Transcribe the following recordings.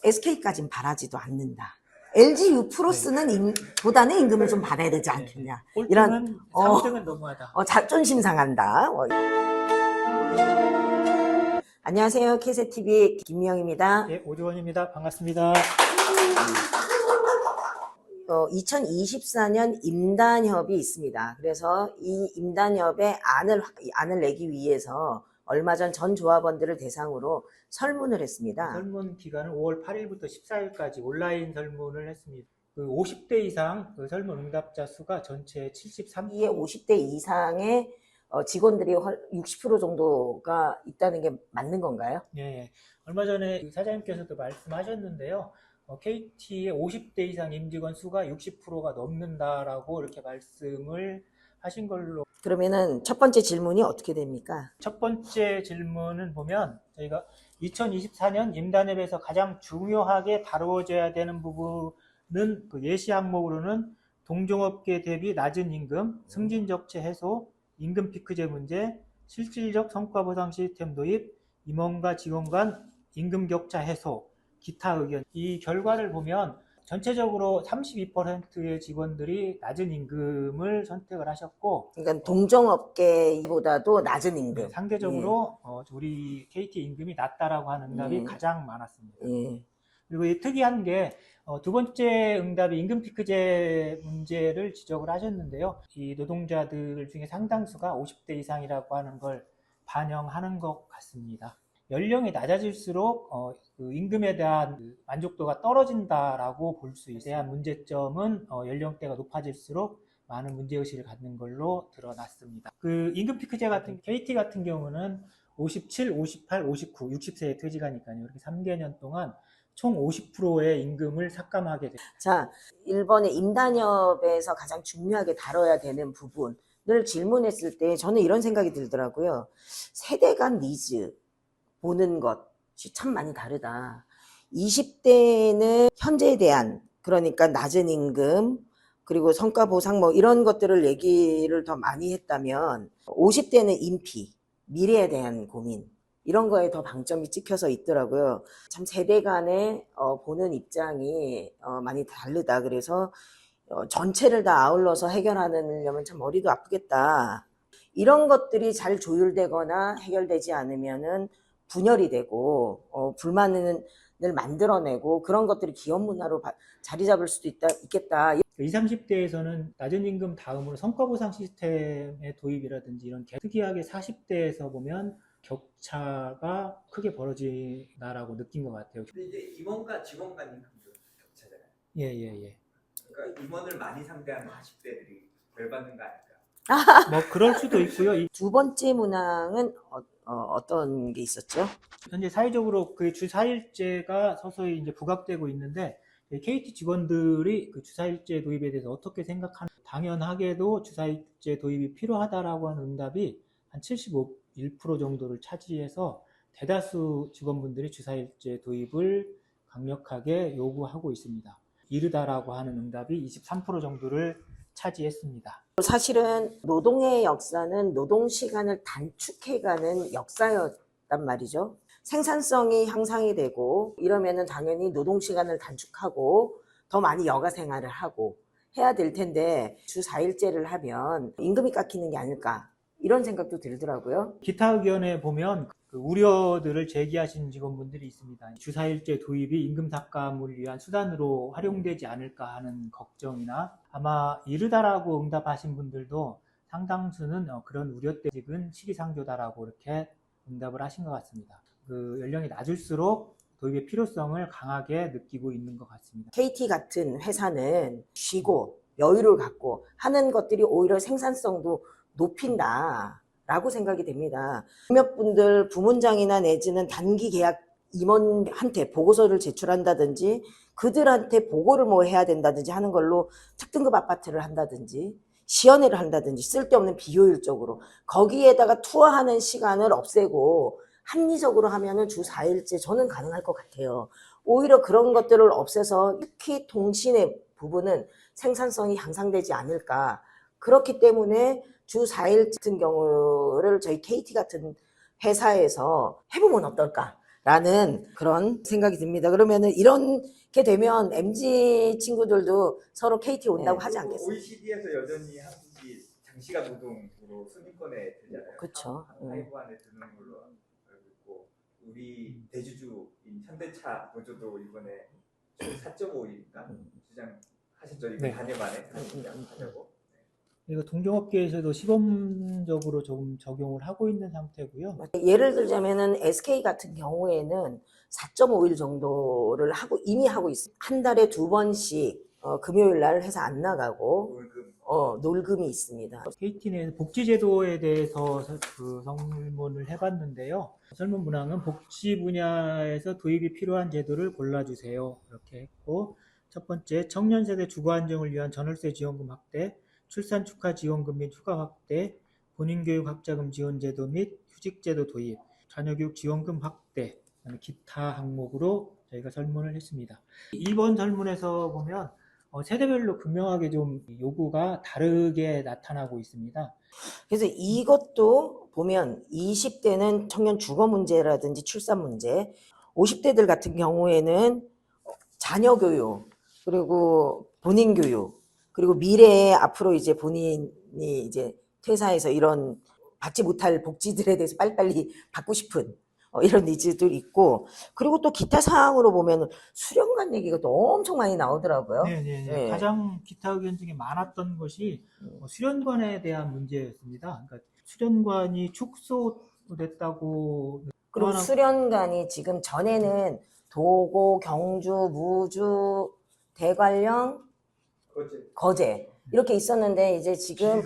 SK까지는 바라지도 않는다. LG U+는 보다는 임금을 좀 받아야 되지 않겠냐. 이런 3등은 너무하다. 자존심 상한다. 안녕하세요. KSTV 김미영입니다. 예, 오주원입니다. 반갑습니다. 2024년 임단협이 있습니다. 그래서 이 임단협의 안을 내기 위해서 얼마 전 조합원들을 대상으로 설문을 했습니다. 설문 기간은 5월 8일부터 14일까지 온라인 설문을 했습니다. 그 50대 이상 그 설문 응답자 수가 전체 73%. 이에 50대 이상의 직원들이 60% 정도가 있다는 게 맞는 건가요? 예, 얼마 전에 사장님께서도 말씀하셨는데요. KT의 50대 이상 임직원 수가 60%가 넘는다라고 이렇게 말씀을 하신 걸로. 그러면은 첫 번째 질문이 어떻게 됩니까? 첫 번째 질문은 보면 저희가 2024년 임단협에서 가장 중요하게 다루어져야 되는 부분은 그 예시 항목으로는 동종업계 대비 낮은 임금, 승진 적체 해소, 임금 피크제 문제, 실질적 성과 보상 시스템 도입, 임원과 직원 간 임금 격차 해소, 기타 의견. 이 결과를 보면 전체적으로 32%의 직원들이 낮은 임금을 선택을 하셨고, 그러니까 동종업계보다도 낮은 임금. 상대적으로 우리 KT 임금이 낮다라고 하는 응답이 가장 많았습니다. 그리고 이 특이한 게 두 번째 응답이 임금 피크제 문제를 지적을 하셨는데요. 이 노동자들 중에 상당수가 50대 이상이라고 하는 걸 반영하는 것 같습니다. 연령이 낮아질수록 그 임금에 대한 만족도가 떨어진다라고 볼 수 있어요. 대한 문제점은 연령대가 높아질수록 많은 문제의식을 갖는 걸로 드러났습니다. 그 임금 피크제 같은 KT 같은 경우는 57, 58, 59, 60세의 퇴직하니까요. 이렇게 3개년 동안 총 50%의 임금을 삭감하게 됩니다. 자, 1번의 임단협에서 가장 중요하게 다뤄야 되는 부분을 질문했을 때 저는 이런 생각이 들더라고요. 세대 간 니즈 보는 것이 참 많이 다르다. 20대는 현재에 대한, 그러니까 낮은 임금, 그리고 성과 보상 이런 것들을 얘기를 더 많이 했다면 50대는 인피, 미래에 대한 고민, 이런 거에 더 방점이 찍혀서 있더라고요. 참 세대 간에 보는 입장이 많이 다르다. 그래서 전체를 다 아울러서 해결하려면 참 머리도 아프겠다. 이런 것들이 잘 조율되거나 해결되지 않으면은 분열이 되고 불만을 만들어내고 그런 것들이 기업 문화로 자리 잡을 수도 있겠다. 20, 30대에서는 낮은 임금 다음으로 성과보상 시스템의 도입이라든지 이런 특이하게 40대에서 보면 격차가 크게 벌어진다라고 느낀 것 같아요. 근데 이제 임원과 직원 간 임금도 격차잖아요. 예. 그러니까 임원을 많이 상대하는 40대들이 덜 받는 거 아닐까? 뭐 그럴 수도 있고요. 두 번째 문항은 어떤 게 있었죠? 현재 사회적으로 그 주 4일제가 서서히 이제 부각되고 있는데 KT 직원들이 그 주 4일제 도입에 대해서 어떻게 생각하는? 당연하게도 주 4일제 도입이 필요하다라고 하는 응답이 한 75% 정도를 차지해서 대다수 직원분들이 주 4일제 도입을 강력하게 요구하고 있습니다. 이르다라고 하는 응답이 23% 정도를 차지했습니다. 사실은 노동의 역사는 노동시간을 단축해가는 역사였단 말이죠. 생산성이 향상이 되고 이러면은 당연히 노동시간을 단축하고 더 많이 여가 생활을 하고 해야 될 텐데 주 4일제를 하면 임금이 깎이는 게 아닐까 이런 생각도 들더라고요. 기타 의견에 보면 그 우려들을 제기하신 직원분들이 있습니다. 주 4일제 도입이 임금 삭감을 위한 수단으로 활용되지 않을까 하는 걱정이나 아마 이르다라고 응답하신 분들도 상당수는 그런 우려 때문에 시기상조다라고 이렇게 응답을 하신 것 같습니다. 그 연령이 낮을수록 도입의 필요성을 강하게 느끼고 있는 것 같습니다. KT 같은 회사는 쉬고 여유를 갖고 하는 것들이 오히려 생산성도 높인다 라고 생각이 됩니다. 몇몇 분들 부문장이나 내지는 단기 계약 임원한테 보고서를 제출한다든지 그들한테 보고를 해야 된다든지 하는 걸로 특등급 아파트를 한다든지 시연회를 한다든지 쓸데없는 비효율적으로 거기에다가 투어하는 시간을 없애고 합리적으로 하면은 주 4일제 저는 가능할 것 같아요. 오히려 그런 것들을 없애서 특히 통신의 부분은 생산성이 향상되지 않을까. 그렇기 때문에 주 4일 같은 경우를 저희 KT 같은 회사에서 해보면 어떨까 라는 그런 생각이 듭니다. 그러면은 이렇게 되면 MZ 친구들도 서로 KT 온다고 하지 않겠어요? OECD에서 여전히 한국이 장시간 노동으로 순위권에 들잖아요. 그쵸. 하이브 안에 드는 걸로 알고 있고, 우리 대주주인 현대차 노조도 이번에 4.5일인가 주장하셨죠. 이거 네. 단일 만에 하자고. 그리고 동종업계에서도 시범적으로 조금 적용을 하고 있는 상태고요. 예를 들자면은 SK 같은 경우에는 4.5일 정도를 이미 하고 있어요. 한 달에 2번씩 금요일 날 회사 안 나가고 놀금이 있습니다. KT 내 복지제도에 대해서 그 설문을 해봤는데요. 설문 문항은 복지 분야에서 도입이 필요한 제도를 골라주세요. 이렇게 했고, 첫 번째, 청년 세대 주거 안정을 위한 전월세 지원금 확대, 출산 축하 지원금 및 휴가 확대, 본인교육 학자금 지원 제도 및 휴직제도 도입, 자녀교육 지원금 확대, 기타 항목으로 저희가 설문을 했습니다. 2번 설문에서 보면 세대별로 극명하게 좀 요구가 다르게 나타나고 있습니다. 그래서 이것도 보면 20대는 청년 주거 문제라든지 출산 문제, 50대들 같은 경우에는 자녀 교육, 그리고 본인 교육, 그리고 미래에 앞으로 이제 본인이 이제 퇴사해서 이런 받지 못할 복지들에 대해서 빨리빨리 받고 싶은 이런 니즈들이 있고, 그리고 또 기타 사항으로 보면 수련관 얘기가 또 엄청 많이 나오더라고요. 네. 가장 기타 의견 중에 많았던 것이 수련관에 대한 문제였습니다. 그러니까 수련관이 축소됐다고. 그리고 수련관이 지금 전에는 도고, 경주, 무주, 대관령, 거제 이렇게 있었는데 이제 지금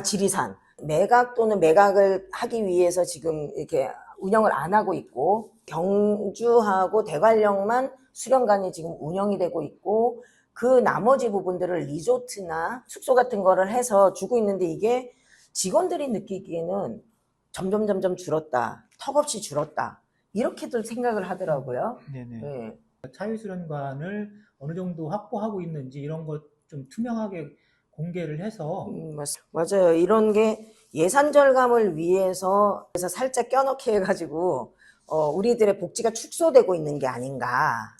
지리산 매각 또는 매각을 하기 위해서 지금 이렇게 운영을 안 하고 있고, 경주하고 대관령만 수련관이 지금 운영이 되고 있고, 그 나머지 부분들을 리조트나 숙소 같은 거를 해서 주고 있는데, 이게 직원들이 느끼기에는 점점 줄었다, 턱없이 줄었다, 이렇게들 생각을 하더라고요. 네네. 차유수련관을 어느 정도 확보하고 있는지 이런 것 좀 투명하게 공개를 해서. 맞아요. 이런 게 예산 절감을 위해서 살짝 껴넣게 해가지고 우리들의 복지가 축소되고 있는 게 아닌가,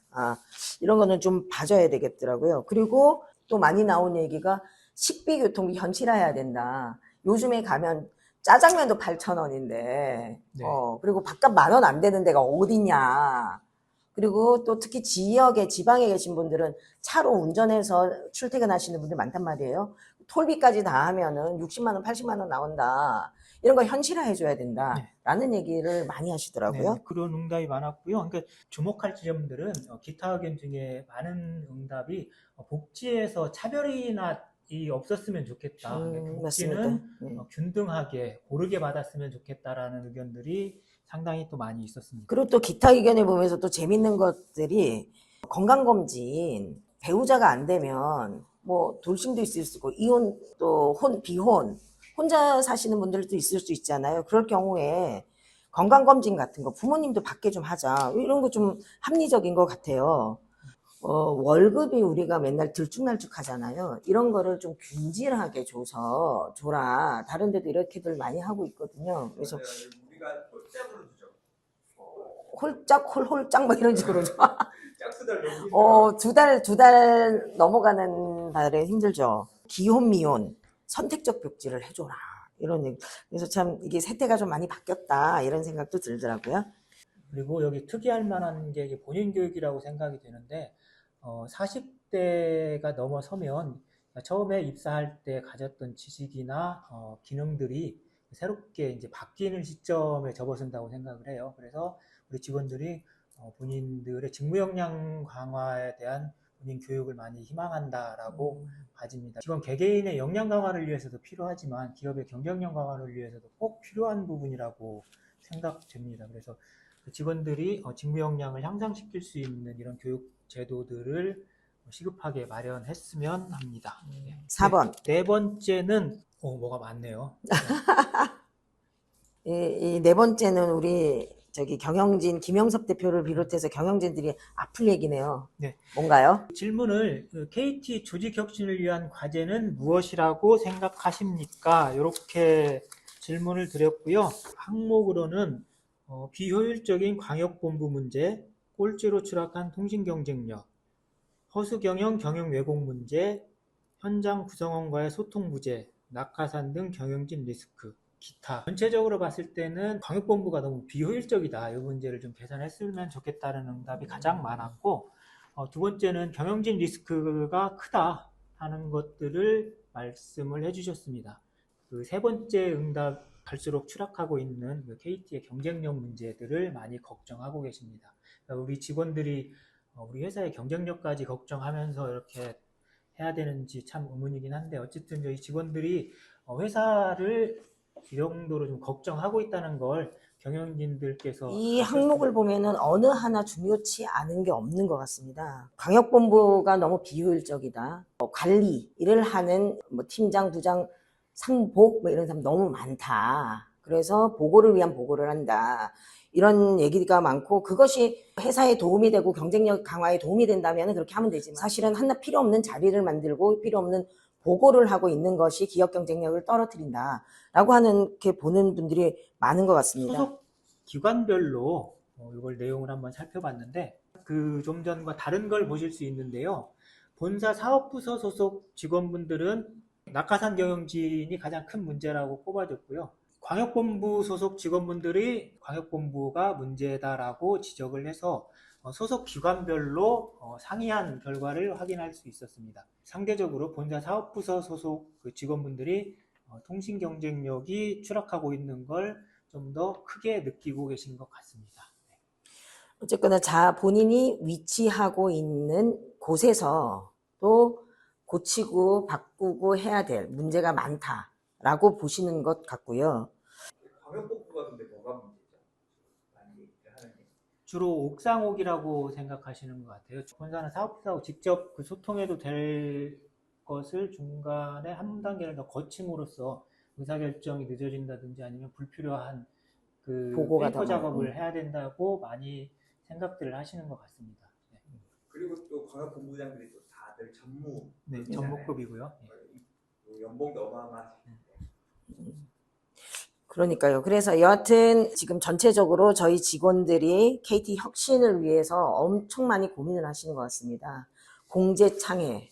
이런 거는 좀 봐줘야 되겠더라고요. 그리고 또 많이 나온 얘기가 식비 교통비 현실화해야 된다. 요즘에 가면 짜장면도 8,000원인데 네. 그리고 밥값 10,000원 안 되는 데가 어딨냐. 그리고 또 특히 지방에 계신 분들은 차로 운전해서 출퇴근하시는 분들 많단 말이에요. 톨비까지 다 하면은 60만 원, 80만 원 나온다. 이런 거 현실화해줘야 된다라는 얘기를 많이 하시더라고요. 네, 그런 응답이 많았고요. 그러니까 주목할 지점들은 기타 의견 중에 많은 응답이 복지에서 차별이나 없었으면 좋겠다. 복지는 균등하게 고르게 받았으면 좋겠다라는 의견들이 상당히 또 많이 있었습니다. 그리고 또 기타 의견에 보면서 또 재밌는 것들이, 건강검진 배우자가 안 되면 뭐 돌싱도 있을 수 있고, 이혼 또 비혼, 혼자 사시는 분들도 있을 수 있잖아요. 그럴 경우에 건강검진 같은 거 부모님도 받게 좀 하자, 이런 거 좀 합리적인 것 같아요. 월급이 우리가 맨날 들쭉날쭉 하잖아요. 이런 거를 좀 균질하게 줘라. 다른 데도 이렇게들 많이 하고 있거든요. 그래서 우리가 홀짝으로 주죠. 홀짝 뭐 이런 식으로 줘. 짝수달 너무 힘들어요. 두 달 넘어가는 달에 힘들죠. 기혼 미혼 선택적 복지를 해줘라, 이런 얘기. 그래서 참 이게 세태가 좀 많이 바뀌었다, 이런 생각도 들더라고요. 그리고 여기 특이할 만한 게 이제 본인 교육이라고 생각이 되는데, 40대가 넘어서면 처음에 입사할 때 가졌던 지식이나 기능들이 새롭게 이제 바뀌는 시점에 접어든다고 생각을 해요. 그래서 우리 직원들이 본인들의 직무 역량 강화에 대한 본인 교육을 많이 희망한다라고 봐집니다. 직원 개개인의 역량 강화를 위해서도 필요하지만 기업의 경쟁력 강화를 위해서도 꼭 필요한 부분이라고 생각됩니다. 그래서 직원들이 직무 역량을 향상시킬 수 있는 이런 교육 제도들을 시급하게 마련했으면 합니다. 4번. 네 번째는 뭐가 많네요. 이 네 번째는 우리 경영진 김영섭 대표를 비롯해서 경영진들이 아플 얘기네요. 네. 뭔가요? 질문을 KT 조직 혁신을 위한 과제는 무엇이라고 생각하십니까? 이렇게 질문을 드렸고요. 항목으로는 비효율적인 광역본부 문제, 꼴찌로 추락한 통신 경쟁력, 허수 경영 경영 왜곡 문제, 현장 구성원과의 소통 부재, 낙하산 등 경영진 리스크, 기타. 전체적으로 봤을 때는 광역본부가 너무 비효율적이다. 이 문제를 좀 개선했으면 좋겠다는 응답이 가장 많았고, 두 번째는 경영진 리스크가 크다 하는 것들을 말씀을 해주셨습니다. 그 세 번째 응답, 갈수록 추락하고 있는 그 KT의 경쟁력 문제들을 많이 걱정하고 계십니다. 그러니까 우리 직원들이 우리 회사의 경쟁력까지 걱정하면서 이렇게 해야 되는지 참 의문이긴 한데, 어쨌든 저희 직원들이 회사를 이 정도로 좀 걱정하고 있다는 걸 경영진들께서 이 항목을 보면은 어느 하나 중요치 않은 게 없는 것 같습니다. 광역본부가 너무 비효율적이다. 관리, 일을 하는 팀장, 부장, 상복 이런 사람 너무 많다. 그래서 보고를 위한 보고를 한다. 이런 얘기가 많고, 그것이 회사에 도움이 되고 경쟁력 강화에 도움이 된다면 그렇게 하면 되지만, 사실은 하나 필요 없는 자리를 만들고 필요 없는 보고를 하고 있는 것이 기업 경쟁력을 떨어뜨린다 라고 하는 게 보는 분들이 많은 것 같습니다. 소속 기관별로 이걸 내용을 한번 살펴봤는데, 그 좀 전과 다른 걸 보실 수 있는데요. 본사 사업부서 소속 직원분들은 낙하산 경영진이 가장 큰 문제라고 꼽아줬고요. 광역본부 소속 직원분들이 광역본부가 문제다라고 지적을 해서 소속 기관별로 상이한 결과를 확인할 수 있었습니다. 상대적으로 본사 사업부서 소속 그 직원분들이 통신 경쟁력이 추락하고 있는 걸 좀 더 크게 느끼고 계신 것 같습니다. 어쨌거나 본인이 위치하고 있는 곳에서 또 고치고 바꾸고 해야 될 문제가 많다라고 보시는 것 같고요. 광역본부가 근데 뭐가 문제죠? 많이 얘기를 하는 게. 주로 옥상옥이라고 생각하시는 것 같아요. 본사는 사업부하고 직접 그 소통해도 될 것을 중간에 한 단계를 더 거침으로써 의사결정이 늦어진다든지 아니면 불필요한 그 보고가 페이퍼 더 작업을 해야 된다고 많이 생각들을 하시는 것 같습니다. 네. 그리고 또 광역본부장들이 또 다들 전무. 네, 전무급이고요. 네. 연봉도 어마어마하시고. 그러니까요. 그래서 여하튼 지금 전체적으로 저희 직원들이 KT 혁신을 위해서 엄청 많이 고민을 하시는 것 같습니다. 공제창에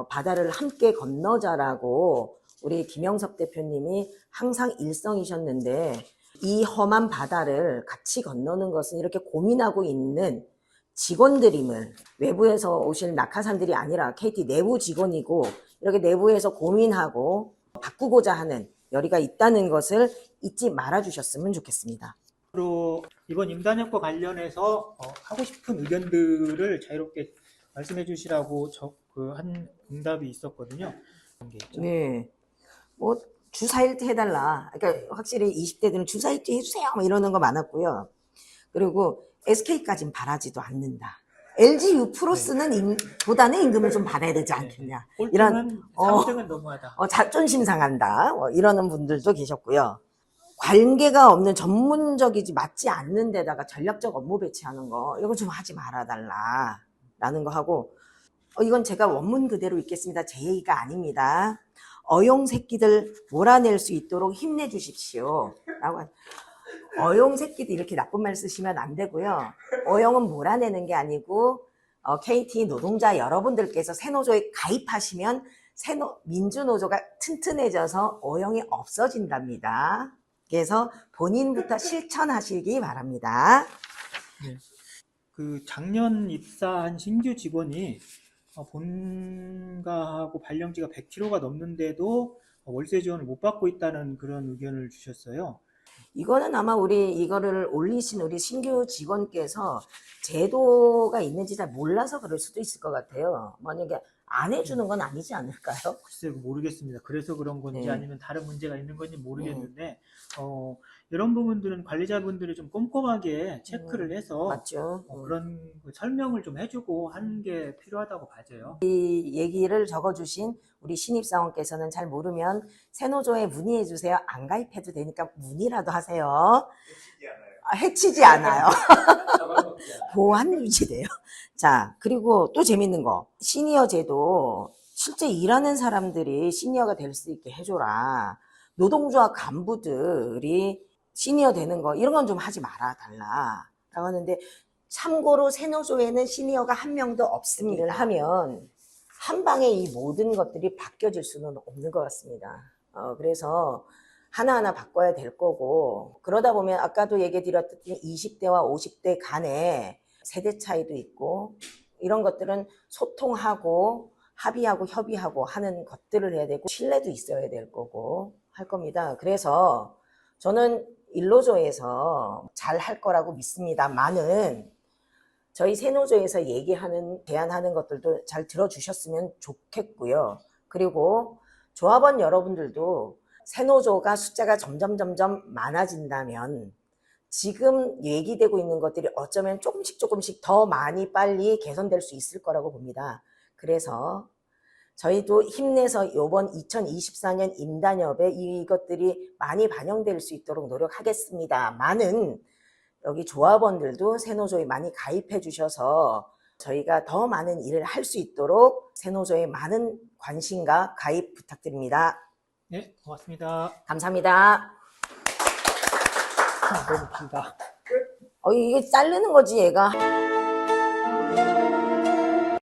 바다를 함께 건너자라고 우리 김영섭 대표님이 항상 일성이셨는데, 이 험한 바다를 같이 건너는 것은 이렇게 고민하고 있는 직원들임을, 외부에서 오실 낙하산들이 아니라 KT 내부 직원이고 이렇게 내부에서 고민하고 바꾸고자 하는 열의가 있다는 것을 잊지 말아 주셨으면 좋겠습니다. 앞으로 이번 임단협과 관련해서 하고 싶은 의견들을 자유롭게 말씀해 주시라고 한 응답이 있었거든요. 그런 게 있죠. 네. 뭐 주사일제 해달라. 그러니까 확실히 20대들은 주사일제 해주세요. 뭐 이러는 거 많았고요. 그리고 SK까지는 바라지도 않는다. LG U+는 보다는 임금을 좀 받아야 되지 않겠냐. 꼴등은 3등은 너무하다. 자존심 상한다. 이러는 분들도 계셨고요. 관계가 없는 전문적이지 맞지 않는 데다가 전략적 업무 배치하는 거, 이거 좀 하지 말아달라 라는 거 하고, 이건 제가 원문 그대로 읽겠습니다. 제 얘기가 아닙니다. 어용 새끼들 몰아낼 수 있도록 힘내주십시오 라고. 어용 새끼들 이렇게 나쁜 말 쓰시면 안 되고요. 어용은 몰아내는 게 아니고 KT 노동자 여러분들께서 새노조에 가입하시면 민주노조가 튼튼해져서 어용이 없어진답니다. 그래서 본인부터 실천하시기 바랍니다. 네. 그 작년 입사한 신규 직원이 본가하고 발령지가 100km가 넘는데도 월세 지원을 못 받고 있다는 그런 의견을 주셨어요. 이거는 아마 이거를 올리신 우리 신규 직원께서 제도가 있는지 잘 몰라서 그럴 수도 있을 것 같아요. 만약에 안 해주는 건 아니지 않을까요? 글쎄요, 모르겠습니다. 그래서 그런 건지 네. 아니면 다른 문제가 있는 건지 모르겠는데, 이런 부분들은 관리자분들이 좀 꼼꼼하게 체크를 해서 맞죠. 그런 설명을 좀 해주고 하는 게 필요하다고 봐져요. 이 얘기를 적어주신 우리 신입사원께서는 잘 모르면 새노조에 문의해주세요. 안 가입해도 되니까 문의라도 하세요. 해치지 않아요. 보안 유지돼요. 자, 그리고 또 재밌는 거. 시니어 제도, 실제 일하는 사람들이 시니어가 될 수 있게 해줘라. 노동조합 간부들이 시니어 되는 거 이런 건 좀 하지 말아 달라 라고 하는데, 참고로 새노조에는 시니어가 한 명도 없습니다. 일을 하면 한 방에 이 모든 것들이 바뀌어질 수는 없는 것 같습니다. 그래서 하나하나 바꿔야 될 거고, 그러다 보면 아까도 얘기 드렸듯이 20대와 50대 간에 세대 차이도 있고, 이런 것들은 소통하고 합의하고 협의하고 하는 것들을 해야 되고, 신뢰도 있어야 될 거고 할 겁니다. 그래서 저는 일노조에서 잘 할 거라고 믿습니다만은, 저희 새노조에서 얘기하는, 제안하는 것들도 잘 들어주셨으면 좋겠고요. 그리고 조합원 여러분들도 새노조가 숫자가 점점 많아진다면 지금 얘기되고 있는 것들이 어쩌면 조금씩 더 많이 빨리 개선될 수 있을 거라고 봅니다. 그래서 저희도 힘내서 이번 2024년 임단협에 이것들이 많이 반영될 수 있도록 노력하겠습니다만은, 여기 조합원들도 새노조에 많이 가입해 주셔서 저희가 더 많은 일을 할 수 있도록 새노조에 많은 관심과 가입 부탁드립니다. 네, 고맙습니다. 감사합니다. 너무 길다. 이게 자르는 거지 얘가.